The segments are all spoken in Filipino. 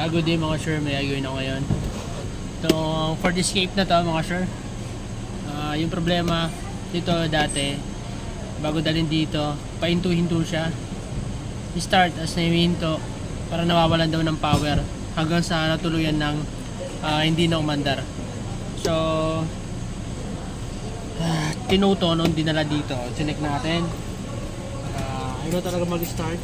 Good day mga sir, may agawin ako ngayon. Itong Ford Escape na to mga sir. Yung problema dito dati, bago dalhin dito, pahinto-hinto siya. Start as nahihinto, para nawawalan daw ng power hanggang sa natuluyan ng hindi na umandar. So, tinuto nung dinala dito. Chinek natin. Ayaw talaga mag-start.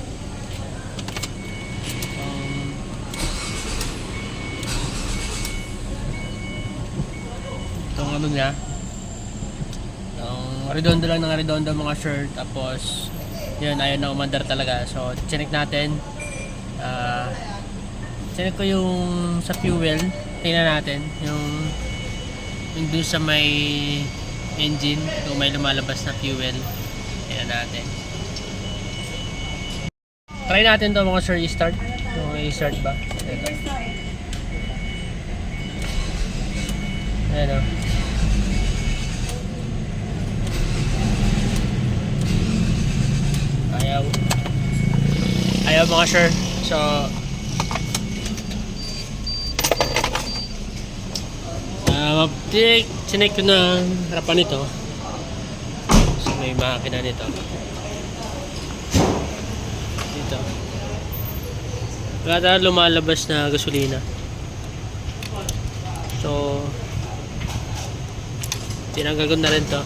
Itong ano niya, redondo lang ng redondo mga shirt, tapos yun, ayaw na umandar talaga. So chinek natin, chinek ko yung sa fuel, tingnan natin yung doon sa may engine, kung may lumalabas na fuel, tingnan natin. Try natin to mga sir, i-start kung i-start ba. Ito. Ayan o. Ayaw mga sir. So sinek ko na harapan nito. So may makina nito dito. Wala lumalabas na gasolina. So tinanggal ko na rin to.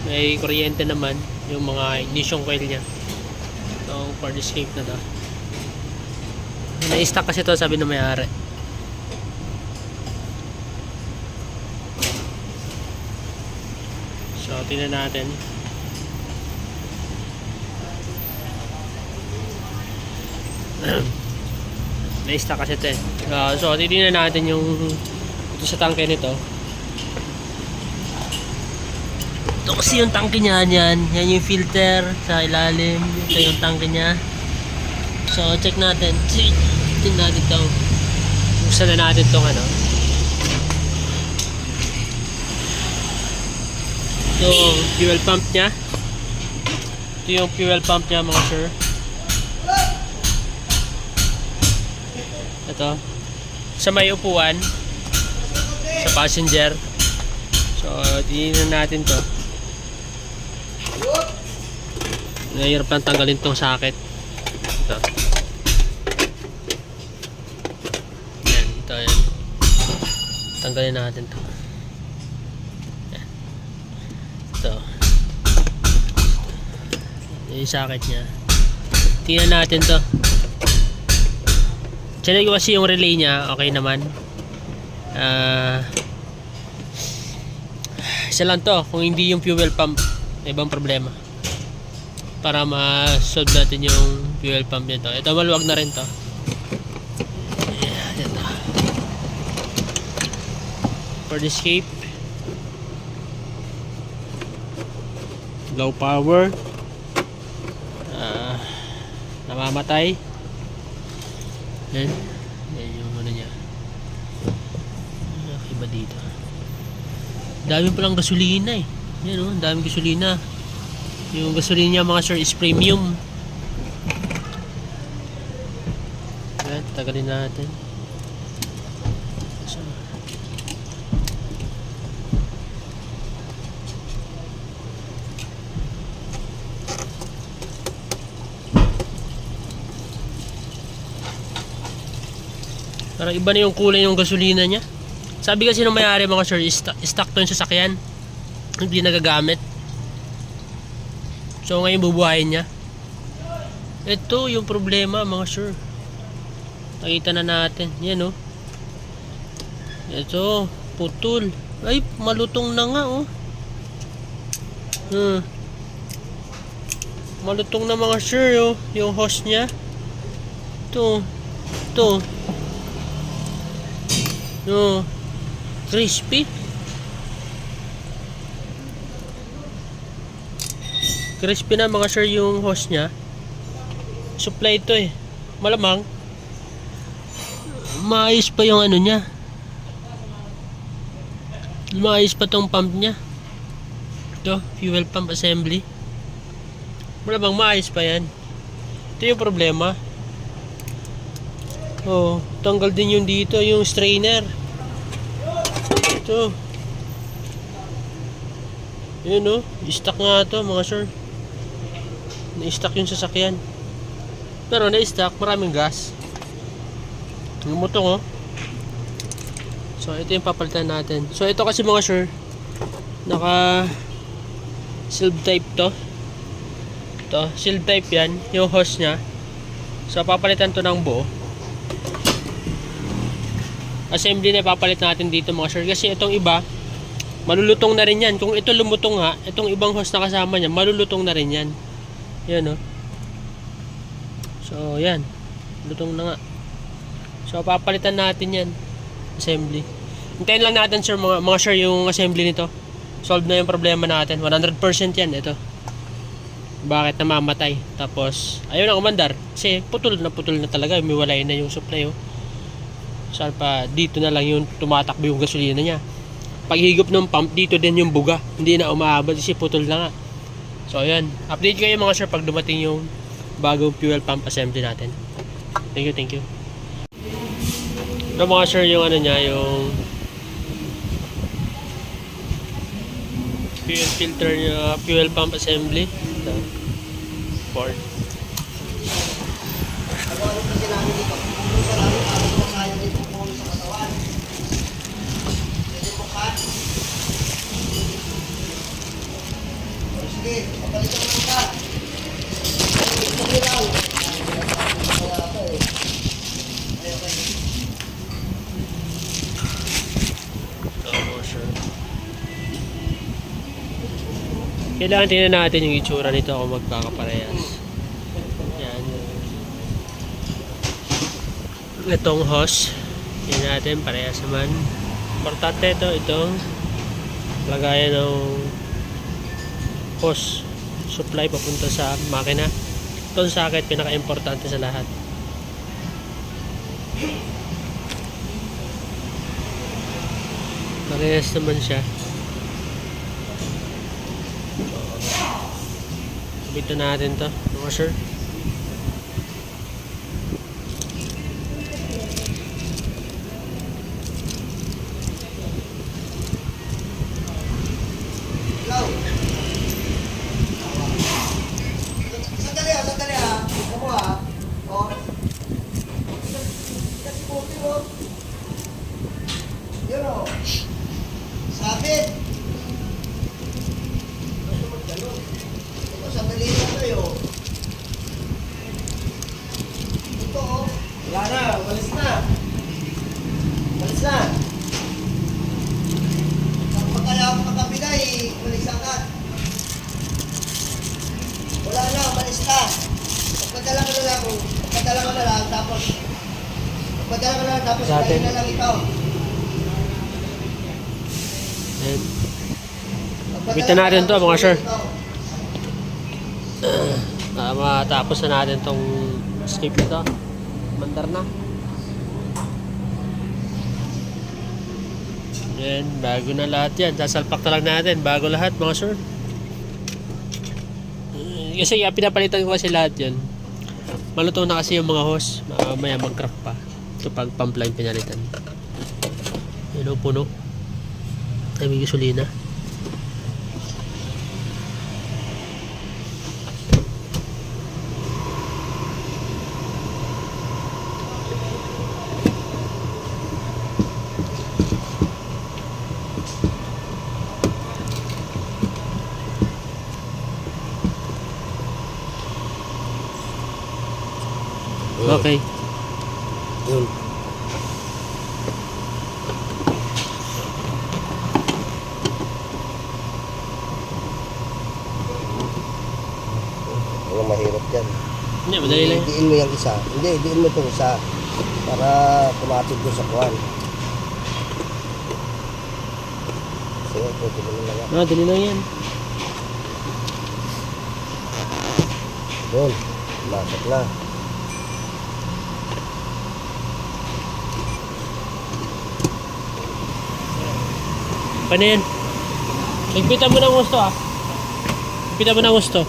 May kuryente naman yung mga ignition coil nya. Itong Ford Escape na to, na-stock kasi to, sabi ng may-ari. So tingnan natin. Na-stock kasi to so titingnan natin yung ito sa tangke nito. Ito kasi yung tangke niya, yan yung filter sa ilalim. Ito yung tangke niya. So check natin. Tingnan natin ito. Buksan na natin itong ano. Ito fuel pump niya. Ito yung fuel pump niya mga sir. Ito. Sa may upuan, sa passenger. So tingnan natin to. Nahirap lang tanggalin tong socket. Ito. Yan, ito yan. Tanggalin natin to. Yan. Ito. Yung socket nya. Tingnan natin to. Chinek ko kasi yung relay nya, okay naman. Isa lang to, kung hindi yung fuel pump, may ibang problema. Para ma-solve natin yung fuel pump nito. Ito maluwag na rin to. Ayan, ito. Ford Escape. Low power. Namamatay. Yan. Yan yung ano nya. Okay ba dito? Dami palang gasolina eh. Yan o, daming gasolina. Yung gasolina niya mga sir is premium. Yan, tagalin natin. So, parang iba na yung kulay ng gasolina niya. Sabi kasi ng may-ari mga sir, stock to yung sasakyan, hindi nagagamit. So ngayon bubuhayin niya. Ito yung problema mga sir. Nakita na natin. Yan o. Ito, putol. Ay, malutong na nga o. Malutong na mga sir o. Yung hose niya. Ito. Ito. No. Crispy. Crispy na mga sir yung hose nya. Supply ito eh. Malamang maayos pa yung ano nya. Maayos pa tong pump nya. Ito, fuel pump assembly. Malamang maayos pa yan. Ito yung problema. Oh, tanggal din yung dito, yung strainer. Ito. Yun oh, i-stock nga to mga sir. Na-stock yung sasakyan. Pero na-stock, maraming gas. Lumutong oh. So ito yung papalitan natin. So ito kasi mga sir, naka silv type to. Ito, silv type yan, yung hose nya. So papalitan to ng buo. Assembly na papalit natin dito mga sir. Kasi itong iba, malulutong na rin yan. Kung ito lumutong ha, itong ibang hose na kasama niya, malulutong na rin yan. Yan o. So yan, lutong na nga. So papalitan natin yan. Assembly. Hintayin lang natin sir, mga sir, yung assembly nito. Solve na yung problema natin. 100% yan ito. Bakit namamatay? Tapos ayun ang umandar. Kasi putol na talaga. Umiwalay na yung supply oh. Saan pa dito na lang yung tumatakbo yung gasolina niya. Paghigop ng pump dito din yung buga. Hindi na umaabot kasi putol na nga. So ayan, update kayo mga sir pag dumating yung bagong fuel pump assembly natin. Thank you, thank you. Ito mga sir yung ano niya, yung fuel filter niya, fuel pump assembly. Ito. Ford. Sige, papalitan mo ka. Sige lang. Kailangan tingnan natin yung itsura nito kung magkakaparehas. Yan. Itong hose, tingnan natin parehas naman. Importante ito, itong lagayan ng hose supply papunta sa makina. Itong socket pinaka-importante sa lahat. Parehas naman siya. Bito natin to, mga sir. Sandali ah. Ito mo ah. O. Kasi buti mo. Yun o. Sabit. Ito, sandali lang tayo. Ito o. Wala na, walis na. Walis na. Kapag kaya ako makabigay, walis agad. Wala na, walis na. Pagpadala ko na lang, tapos Sa atin. ilagay na lang ito. Ayan. Bito natin to mga sir. Matapos na natin tong escape nito. Mandar na. Then, bago na lahat yan. Sasalpak na lang natin. Bago lahat mga sir. Kasi pinapalitan ko kasi lahat yan. Malutong na kasi yung mga hose. Maya mag-crack pa. Ito pag pump line pinalitan. Yun o, puno. Ay, may gasolina. Okay. Yun. Walang mahirap yan. Hindi, madali lang. Diin mo yung isa. Hindi, diin mo itong isa. Para kumatid ko sa kuwan. Sige, pwede mo na nga. Dali lang yan. Yun. Masok na. Paano yan? Higpitan mo ng gusto ah. Higpitan mo ng gusto.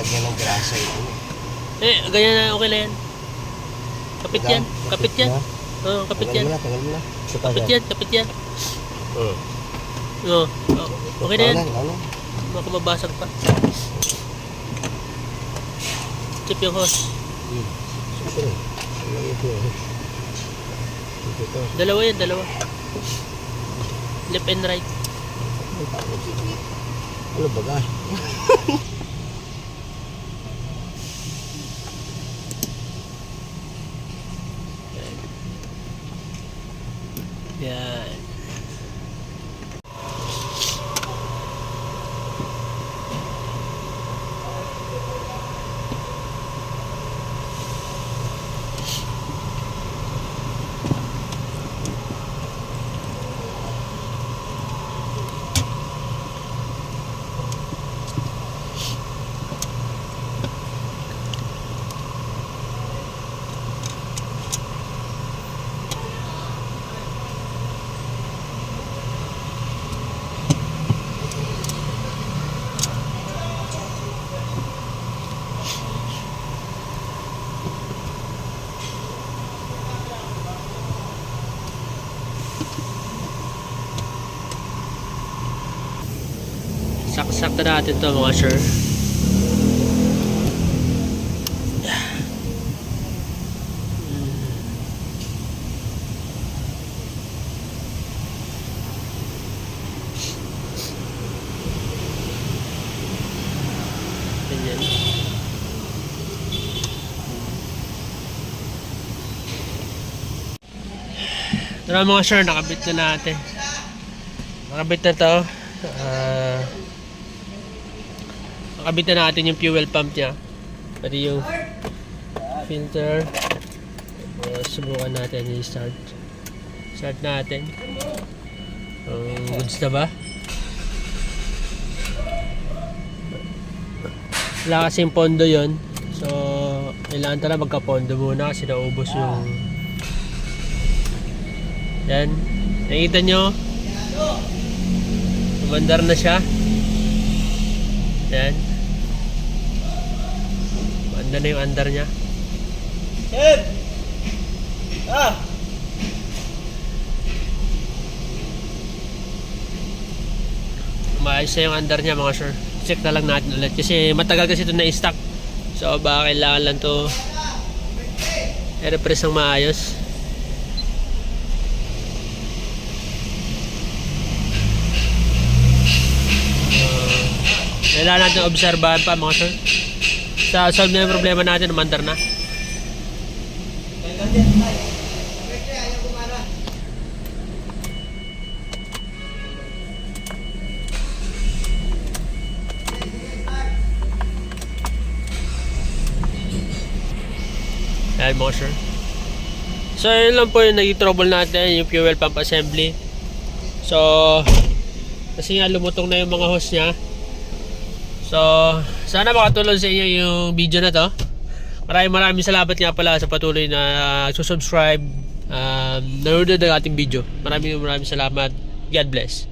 nilagyan ng grasa ito. Ganyan na, okay na yan. Kapit yan, kapit yan. na. Oo, kapit Tagal yan. mo na, tagal mo na. Kapit yan, kapit yan. Oo. Oo, okay na yan. Ano? Baka mabasag pa. Chip yung hose. Ito rin. Ito. Dalawa yan, dalawa. Left and right. Ano baga? Yan. Saksak na natin to mga sir. Ganyan. Tara mga sir, nakabit na natin. Nakabit na to. Nakabit na natin yung fuel pump niya. Pati yung filter. Subukan natin i-start. Start natin. Goods na ba? Wala kasing pondo yon. So, kailangan talaga magka-pondo muna kasi naubos yung... Yan. Nakikita nyo? Umandar na siya. Yan. Umandar na yung andar niya. Ed! Maayos na yung andar niya mga sir. Check na lang natin ulit kasi matagal kasi ito na-stock. So baka kailangan lang to i-repress ng maayos. Kailangan natin obserbahan pa mga sir. Sa solve na yung problema natin, umandar na. Ayan mga sir. So yun lang po yung naging trouble natin, yung fuel pump assembly. So kasi nga lumutong na yung mga hose nya. So sana makatulong sa inyo yung video na to. Maraming salamat nga pala sa patuloy na subscribe, nanonood ng ating video. Maraming salamat. God bless.